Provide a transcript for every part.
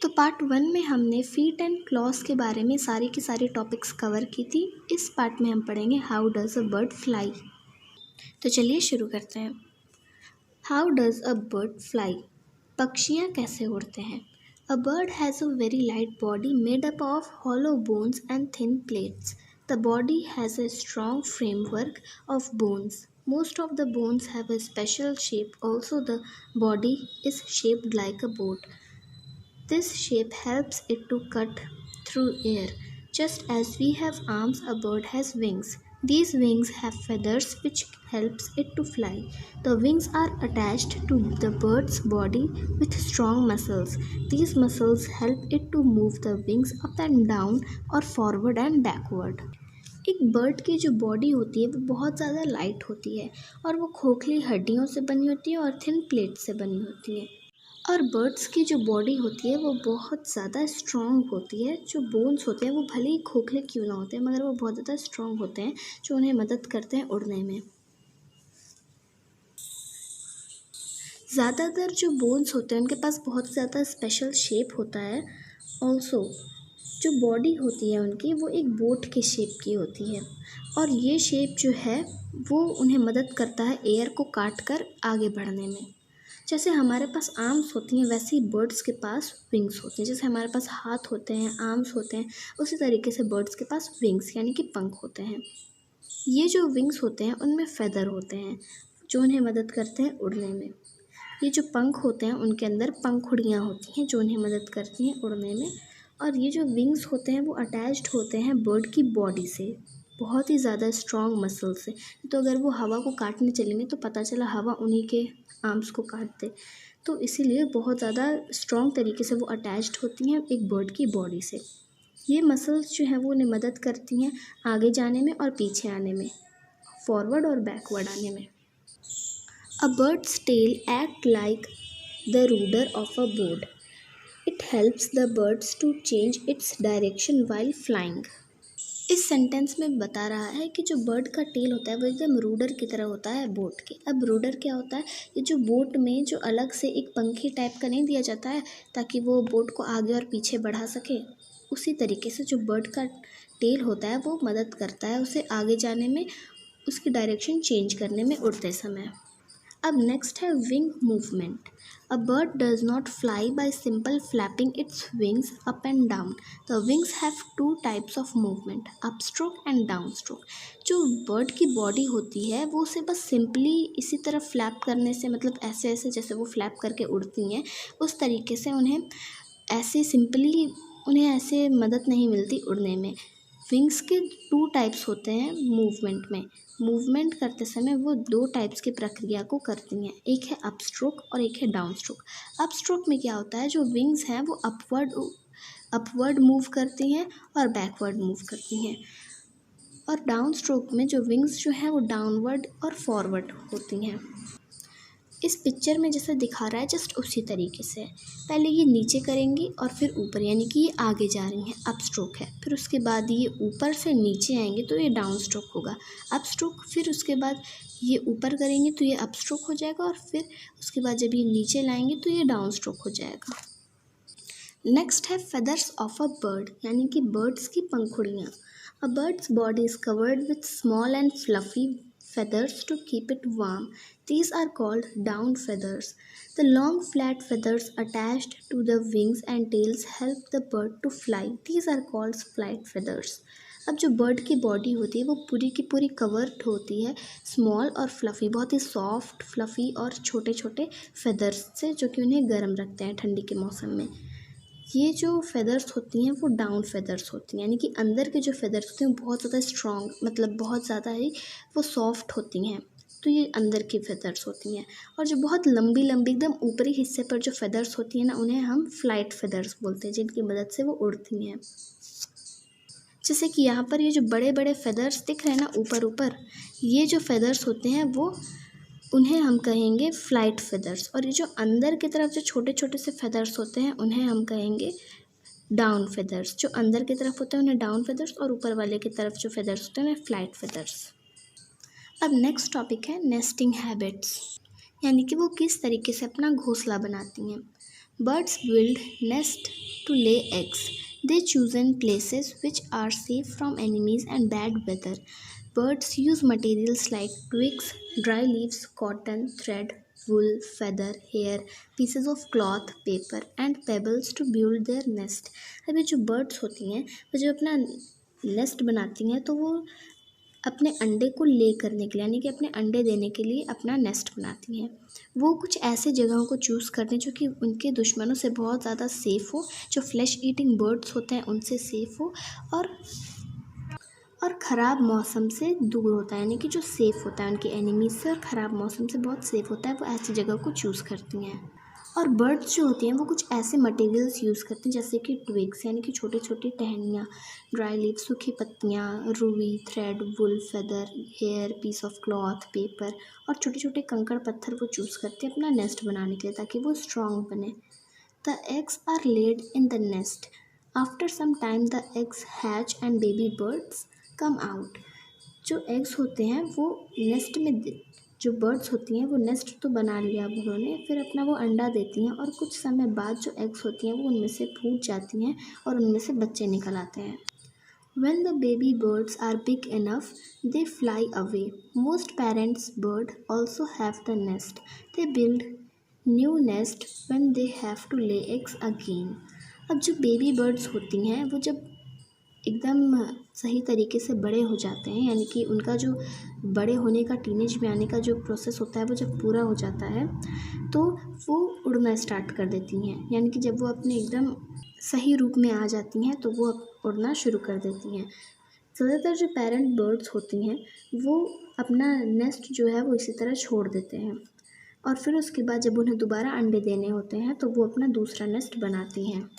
तो पार्ट 1 में हमने फीट एंड क्लॉज के बारे में सारी की सारी टॉपिक्स कवर की थी। इस पार्ट में हम पढ़ेंगे how does a bird fly. तो चलिए शुरू करते हैं। How does a bird fly, पक्षियाँ कैसे उड़ते हैं। A bird has a very light body made up of hollow bones and thin plates. The body has a strong framework of bones. Most of the bones have a special shape. Also, the body is shaped like a boat. This shape helps it to cut through air. Just as we have arms, a bird has wings. These wings have feathers which helps it to fly. The wings are attached to the bird's body with strong muscles. These muscles help it to move the wings up and down or forward and backward. एक bird की जो body होती है वो बहुत ज़्यादा light होती है और वो खोखली हड्डियों से बनी होती है और थिन प्लेट से बनी होती है। और बर्ड्स की जो बॉडी होती है वो बहुत ज़्यादा स्ट्रॉन्ग होती है। जो बोन्स होते हैं वो भले ही खोखले क्यों ना होते हैं मगर वो बहुत ज़्यादा स्ट्रॉन्ग होते हैं जो उन्हें मदद करते हैं उड़ने में। ज़्यादातर जो बोन्स होते हैं उनके पास बहुत ज़्यादा स्पेशल शेप होता है। ऑल्सो जो बॉडी होती है उनकी वो एक बोट के शेप की होती है और ये शेप जो है वो उन्हें मदद करता है एयर को काट कर आगे बढ़ने में। जैसे हमारे पास आर्म्स होती हैं वैसे ही बर्ड्स के पास विंग्स होती हैं। जैसे हमारे पास हाथ होते हैं, आर्म्स होते हैं, उसी तरीके से बर्ड्स के पास विंग्स यानी कि पंख होते हैं। ये जो विंग्स होते हैं उनमें फेदर होते हैं जो उन्हें मदद करते हैं उड़ने में। ये जो पंख होते हैं उनके अंदर पंखुड़ियाँ होती हैं जो उन्हें मदद करती हैं उड़ने में। और ये जो विंग्स होते हैं वो अटैच्ड होते हैं बर्ड की बॉडी से बहुत ही ज़्यादा स्ट्रॉन्ग मसल से। तो अगर वो हवा को काटने चलेंगे तो पता चला हवा उन्हीं के आर्म्स को काट दे। तो इसीलिए बहुत ज़्यादा स्ट्रॉन्ग तरीके से वो अटैच्ड होती हैं एक बर्ड की बॉडी से। ये मसल्स जो हैं वो उन्हें मदद करती हैं आगे जाने में और पीछे आने में, फॉरवर्ड और बैकवर्ड आने में। A bird's tail act like the rudder of a boat. It helps the birds to change its direction while flying. इस सेंटेंस में बता रहा है कि जो बर्ड का टेल होता है वो एकदम रूडर की तरह होता है बोट के। अब रूडर क्या होता है, ये जो बोट में जो अलग से एक पंखी टाइप का नहीं दिया जाता है ताकि वो बोट को आगे और पीछे बढ़ा सके, उसी तरीके से जो बर्ड का टेल होता है वो मदद करता है उसे आगे जाने में, उसकी डायरेक्शन चेंज करने में उड़ते समय। अब नेक्स्ट है wing movement. A bird does not fly bye simple flapping its wings up and down. The wings have two types of movement, up stroke and down stroke. जो बर्ड की body होती है वो उसे बस सिंपली इसी तरह फ्लैप करने से, मतलब ऐसे ऐसे जैसे वो फ्लैप करके उड़ती हैं उस तरीके से उन्हें ऐसे सिंपली उन्हें ऐसे मदद नहीं मिलती उड़ने में। विंग्स के 2 टाइप्स होते हैं मूवमेंट में। मूवमेंट करते समय वो 2 टाइप्स की प्रक्रिया को करती हैं, एक है अप स्ट्रोक और एक है डाउन स्ट्रोक। अप स्ट्रोक में क्या होता है, जो विंग्स हैं वो अपवर्ड मूव करती हैं और बैकवर्ड मूव करती हैं। और डाउन स्ट्रोक में जो विंग्स जो हैं वो डाउनवर्ड और फॉरवर्ड होती हैं। इस पिक्चर में जैसे दिखा रहा है जस्ट उसी तरीके से, पहले ये नीचे करेंगी और फिर ऊपर, यानी कि ये आगे जा रही हैं, अप स्ट्रोक है। फिर उसके बाद ये ऊपर से नीचे आएंगे तो ये डाउन स्ट्रोक होगा, अप स्ट्रोक। फिर उसके बाद ये ऊपर करेंगे तो ये अप स्ट्रोक हो जाएगा और फिर उसके बाद जब ये नीचे लाएंगे तो ये डाउन स्ट्रोक हो जाएगा। नेक्स्ट है फेदर्स ऑफ अ बर्ड, यानी कि बर्ड्स की पंखुड़ियाँ। A bird's body is covered with small and fluffy feathers to keep it warm. These are called down feathers. The long flat feathers attached to the wings and tails help the bird to fly. These are called flight feathers. अब जो bird की body होती है वो पूरी की पूरी covered होती है स्मॉल और फ्लफ़ी, बहुत ही सॉफ्ट फ्लफ़ी और छोटे छोटे फेदर्स से, जो कि उन्हें गर्म रखते हैं ठंडी के मौसम में। ये जो फेदर्स होती हैं वो डाउन फेदर्स होती हैं, यानी कि अंदर के जो फेदर्स होते हैं वो बहुत ज़्यादा स्ट्रॉन्ग, मतलब बहुत ज़्यादा ही वो सॉफ्ट होती हैं, तो ये अंदर की फेदर्स होती हैं। और जो बहुत लंबी लंबी एकदम ऊपरी हिस्से पर जो फेदर्स होती हैं ना, उन्हें हम फ्लाइट फेदर्स बोलते हैं, जिनकी मदद से वो उड़ती हैं। जैसे कि यहाँ पर ये जो बड़े बड़े फेदर्स दिख रहे हैं ना ऊपर ऊपर, ये जो फेदर्स होते हैं वो उन्हें हम कहेंगे फ्लाइट फेदर्स। और ये जो अंदर की तरफ जो छोटे छोटे से फेदर्स होते हैं उन्हें हम कहेंगे डाउन फेदर्स। जो अंदर की तरफ होते हैं उन्हें डाउन फेदर्स और ऊपर वाले की तरफ जो फेदर्स होते हैं उन्हें फ्लाइट फेदर्स। अब नेक्स्ट टॉपिक है नेस्टिंग हैबिट्स, यानी कि वो किस तरीके से अपना घोंसला बनाती हैं। Birds build nest to lay eggs. They choose in places which are safe from enemies and bad weather. Birds use materials like twigs, dry leaves, cotton, thread, wool, feather, hair, pieces of cloth, paper and pebbles to build their nest. अब ये जो birds होती हैं वो जो अपना nest बनाती हैं तो वो अपने अंडे को ले करने के लिए यानी कि अपने अंडे देने के लिए अपना नेस्ट बनाती हैं। वो कुछ ऐसे जगहों को चूज़ करते हैं जो कि उनके दुश्मनों से बहुत ज़्यादा सेफ़ हो, जो फ्लैश ईटिंग बर्ड्स होते हैं उनसे सेफ़ हो और ख़राब मौसम से दूर होता है यानी कि जो सेफ़ होता है उनके एनिमीज़ से और ख़राब मौसम से बहुत सेफ़ होता है, वो ऐसी जगह को चूज़ करती हैं। और बर्ड्स जो होती हैं वो कुछ ऐसे मटेरियल्स यूज़ करते हैं जैसे कि ट्विग्स यानी कि छोटी छोटी टहनियाँ, ड्राई लीव्स सूखी पत्तियाँ, रुई, thread, wool, feather, hair, piece of cloth, paper और छोटे छोटे कंकड़ पत्थर वो चूज़ करते हैं अपना नेस्ट बनाने के लिए ताकि वो स्ट्रॉन्ग बने। The eggs are laid in the nest. After some time the eggs hatch and baby birds come out. जो एग्स होते हैं वो नेस्ट में जो बर्ड्स होती हैं वो नेस्ट तो बना लिया अब उन्होंने, फिर अपना वो अंडा देती हैं और कुछ समय बाद जो एग्स होती हैं वो उनमें से फूट जाती हैं और उनमें से बच्चे निकल आते हैं। When the baby birds are big enough, they fly away. Most parents' bird also have the nest. They build new nest when they have to lay eggs again. अब जो बेबी बर्ड्स होती हैं वो जब एकदम सही तरीके से बड़े हो जाते हैं यानी कि उनका जो बड़े होने का टीनेज में आने का जो प्रोसेस होता है वो जब पूरा हो जाता है तो वो उड़ना स्टार्ट कर देती हैं यानी कि जब वो अपने एकदम सही रूप में आ जाती हैं तो वो उड़ना शुरू कर देती हैं। ज़्यादातर जो पेरेंट बर्ड्स होती हैं वो अपना नेस्ट जो है वो इसी तरह छोड़ देते हैं और फिर उसके बाद जब उन्हें दोबारा अंडे देने होते हैं तो वो अपना दूसरा नेस्ट बनाती हैं।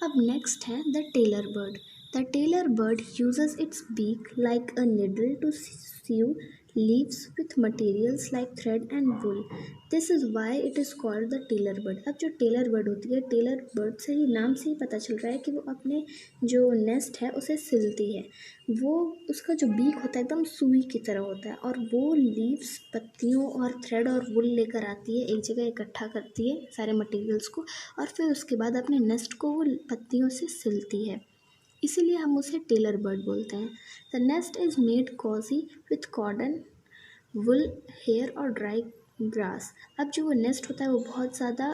अब नेक्स्ट है the tailor bird. The tailor bird uses its beak like a needle to sew leaves with materials like thread and wool. This is why it is called the tailor bird. अब जो tailor bird होती है, tailor bird से ही नाम से ही पता चल रहा है कि वो अपने जो नेस्ट है उसे सिलती है। वो उसका जो बीक होता है एकदम सुई की तरह होता है और वो लीव्स पत्तियों और थ्रेड और वुल लेकर आती है, एक जगह इकट्ठा करती है सारे मटेरियल्स को और फिर उसके बाद अपने नेस्ट को वो पत्तियों से सिलती है, इसीलिए हम उसे टेलर बर्ड बोलते हैं। The nest is made cosy with cotton, wool, hair और ड्राई ग्रास। अब जो वो नेस्ट होता है वो बहुत ज़्यादा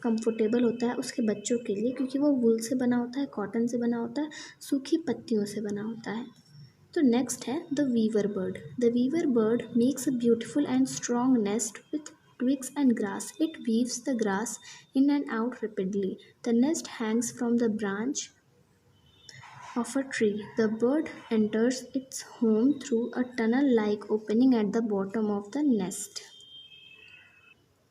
कंफर्टेबल होता है उसके बच्चों के लिए क्योंकि वो वुल से बना होता है, कॉटन से बना होता है, सूखी पत्तियों से बना होता है। तो नेक्स्ट है the weaver bird. The weaver bird makes a beautiful and strong nest with twigs and grass. It weaves the grass in and out rapidly. The nest hangs from the branch of a tree. The bird enters its home through a tunnel-like opening at the bottom of the nest.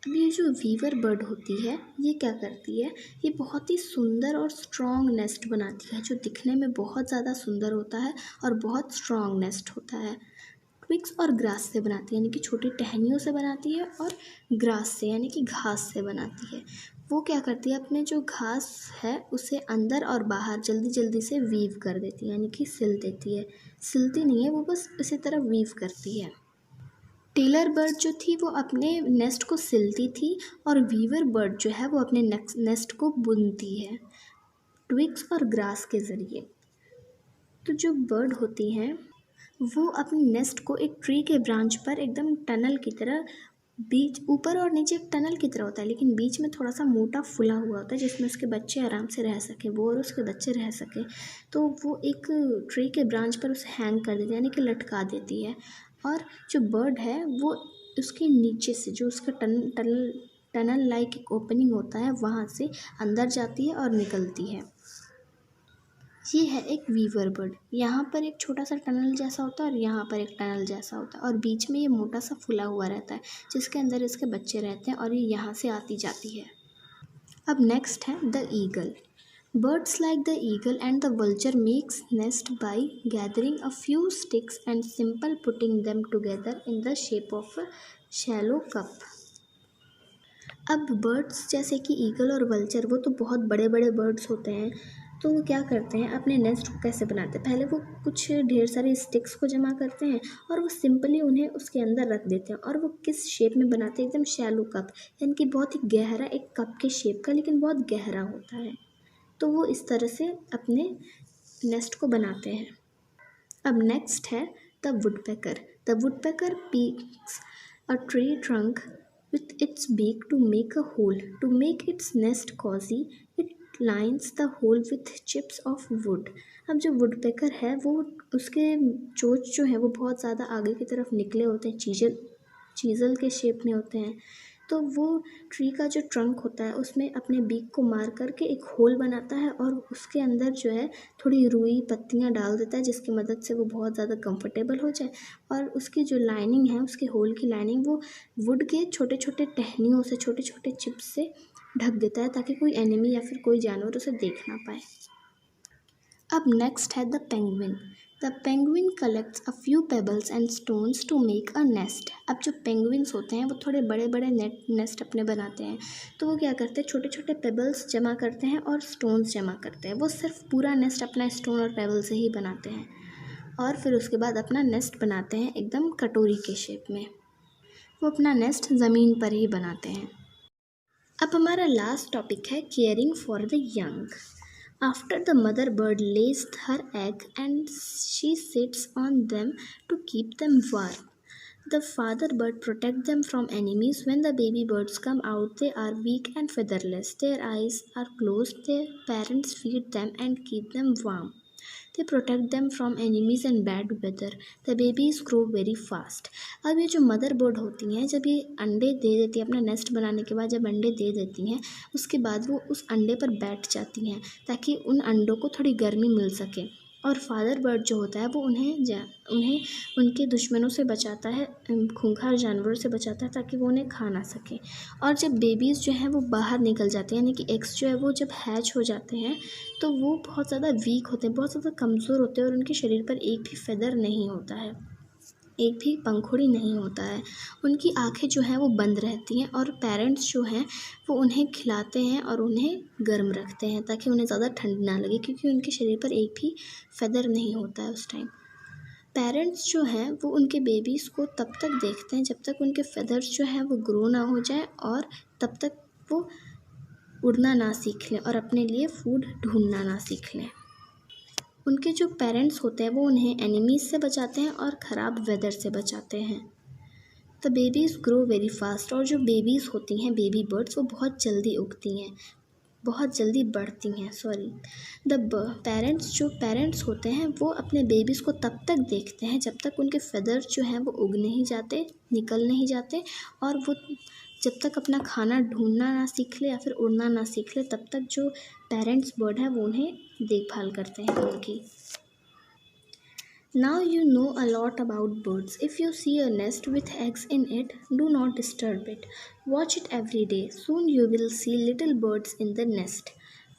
अब ये जो Weaver bird होती है ये क्या करती है, ये बहुत ही सुंदर और स्ट्रॉन्ग नेस्ट बनाती है जो दिखने में बहुत ज़्यादा सुंदर होता है और बहुत स्ट्रॉन्ग नेस्ट होता है। ट्विग्स और ग्रास से बनाती है यानी कि छोटी टहनियों से बनाती है और ग्रास से यानी कि घास से बनाती है। वो क्या करती है अपने जो घास है उसे अंदर और बाहर जल्दी जल्दी से वीव कर देती है यानी कि सिल देती है, सिलती नहीं है वो बस इसी तरह वीव करती है। टेलर बर्ड जो थी वो अपने नेस्ट को सिलती थी और वीवर बर्ड जो है वो अपने नेस्ट को बुनती है ट्विग्स और ग्रास के ज़रिए। तो जो बर्ड होती हैं वो अपने नेस्ट को एक ट्री के ब्रांच पर एकदम टनल की तरह बीच ऊपर और नीचे एक टनल की तरह होता है लेकिन बीच में थोड़ा सा मोटा फुला हुआ होता है जिसमें उसके बच्चे आराम से रह सकें, वो और उसके बच्चे रह सकें। तो वो एक ट्री के ब्रांच पर उसे हैंग कर देती है यानी कि लटका देती है और जो बर्ड है वो उसके नीचे से जो उसका टनल लाइक एक ओपनिंग होता है वहाँ से अंदर जाती है और निकलती है। ये है एक वीवर बर्ड। यहाँ पर एक छोटा सा टनल जैसा होता है और यहाँ पर एक टनल जैसा होता है और बीच में ये मोटा सा फुला हुआ रहता है जिसके अंदर इसके बच्चे रहते हैं और ये यहाँ से आती जाती है। अब नेक्स्ट है the eagle. Birds like the eagle and the vulture makes nest by gathering a few sticks and simple putting them together in the shape of a shallow cup. अब बर्ड्स जैसे कि ईगल और vulture वो तो बहुत बड़े बड़े birds होते हैं तो वो क्या करते हैं, अपने नेस्ट को कैसे बनाते हैं, पहले वो कुछ ढेर सारी स्टिक्स को जमा करते हैं और वो सिंपली उन्हें उसके अंदर रख देते हैं। और वो किस शेप में बनाते हैं, एकदम शैलो कप, यानी कि बहुत ही गहरा, एक कप के शेप का लेकिन बहुत गहरा होता है। तो वो इस तरह से अपने नेस्ट को बनाते हैं। अब नेक्स्ट है the woodpecker. The woodpecker picks a tree trunk with its beak to make a hole. To make its nest cozy, it lines the hole with chips of wood. अब जो वुडपेकर है वो उसके चोंच जो है वो बहुत ज़्यादा आगे की तरफ निकले होते हैं, चीज़ल के शेप में होते हैं। तो वो ट्री का जो ट्रंक होता है उसमें अपने बीक को मार करके एक होल बनाता है और उसके अंदर जो है थोड़ी रुई पत्तियां डाल देता है, जिसकी मदद से वो बहुत ज़्यादा कंफर्टेबल हो जाए। और उसकी जो लाइनिंग है, उसके होल की लाइनिंग, वो वुड के छोटे छोटे टहनियों से, छोटे छोटे चिप्स से ढक देता है ताकि कोई एनिमी या फिर कोई जानवर उसे देख ना पाए। अब नेक्स्ट है the penguin. The penguin collects a few pebbles and stones to make a nest. अब जो पेंगुइन्स होते हैं वो थोड़े बड़े बड़े नेस्ट अपने बनाते हैं। तो वो क्या करते हैं, छोटे छोटे पेबल्स जमा करते हैं और स्टोन्स जमा करते हैं। वो सिर्फ पूरा नेस्ट अपना स्टोन और पेबल से ही बनाते हैं और फिर उसके बाद अपना नेस्ट बनाते हैं एकदम कटोरी के शेप में। वो अपना नेस्ट ज़मीन पर ही बनाते हैं। अब हमारा लास्ट टॉपिक है caring for the young. After the mother bird lays her egg and she sits on them to keep them warm. The father bird protects them from enemies. When the baby birds come out, they are weak and featherless. Their eyes are closed. Their parents feed them and keep them warm. They protect them from enemies and bad weather. The babies grow very fast. अब ये जो mother bird होती हैं, जब ये अंडे दे देती हैं, अपना नेस्ट बनाने के बाद जब अंडे दे देती हैं, उसके बाद वो उस अंडे पर बैठ जाती हैं ताकि उन अंडों को थोड़ी गर्मी मिल सके। और फादर बर्ड जो होता है वो उन्हें उनके दुश्मनों से बचाता है, खूंखार जानवरों से बचाता है ताकि वो उन्हें खा ना सके। और जब बेबीज़ जो हैं वो बाहर निकल जाते हैं, यानी कि एग्स जो है वो जब हैच हो जाते हैं, तो वो बहुत ज़्यादा वीक होते हैं, बहुत ज़्यादा कमज़ोर होते हैं और उनके शरीर पर एक भी फेदर नहीं होता है, एक भी पंखुड़ी नहीं होता है। उनकी आँखें जो हैं वो बंद रहती हैं और पेरेंट्स जो हैं वो उन्हें खिलाते हैं और उन्हें गर्म रखते हैं ताकि उन्हें ज़्यादा ठंड ना लगे, क्योंकि उनके शरीर पर एक भी फेदर नहीं होता है उस टाइम। पेरेंट्स जो हैं वो उनके बेबीज़ को तब तक देखते हैं जब तक उनके फेदर्स जो हैं वो ग्रो ना हो जाए और तब तक वो उड़ना ना सीख लें और अपने लिए फूड ढूंढना ना सीख लें। उनके जो पेरेंट्स होते हैं वो उन्हें एनिमीज़ से बचाते हैं और ख़राब वेदर से बचाते हैं। The babies grow very fast. और जो बेबीज़ होती हैं, बेबी बर्ड्स, वो बहुत जल्दी उगती हैं, बहुत जल्दी बढ़ती हैं। द पेरेंट्स होते हैं वो अपने बेबीज़ को तब तक देखते हैं जब तक उनके फेदर्स जो हैं वो उग नहीं जाते, निकल नहीं जाते, और वो जब तक अपना खाना ढूंढना ना सीख ले या फिर उड़ना ना सीख ले, तब तक जो पेरेंट्स बर्ड है वो उन्हें देखभाल करते हैं उनकी। Now you know a lot about birds. If you see a nest with eggs in it, do not disturb it. Watch it every day. Soon you will see little birds in the nest.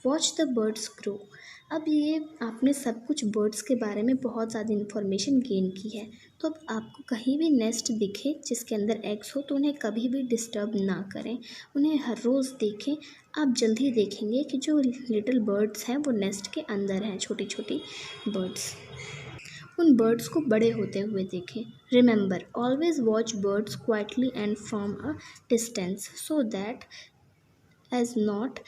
Watch the birds grow. अब ये आपने सब कुछ birds के बारे में बहुत ज़्यादा इन्फॉर्मेशन गेन की है। तो अब आपको कहीं भी नेस्ट दिखे जिसके अंदर एग्स हो तो उन्हें कभी भी डिस्टर्ब ना करें, उन्हें हर रोज़ देखें। आप जल्द ही देखेंगे कि जो लिटिल बर्ड्स हैं वो नेस्ट के अंदर हैं, छोटी छोटी बर्ड्स। उन बर्ड्स को बड़े होते हुए देखें। Remember, always watch birds quietly and from a distance so that as not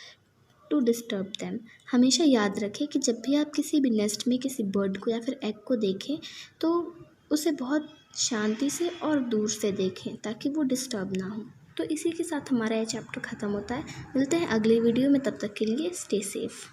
to disturb them. हमेशा याद रखें कि जब भी आप किसी भी नेस्ट में किसी बर्ड को या फिर एग को देखें तो उसे बहुत शांति से और दूर से देखें ताकि वो डिस्टर्ब ना हो। तो इसी के साथ हमारा यह चैप्टर ख़त्म होता है। मिलते हैं अगली वीडियो में, तब तक के लिए स्टे सेफ़।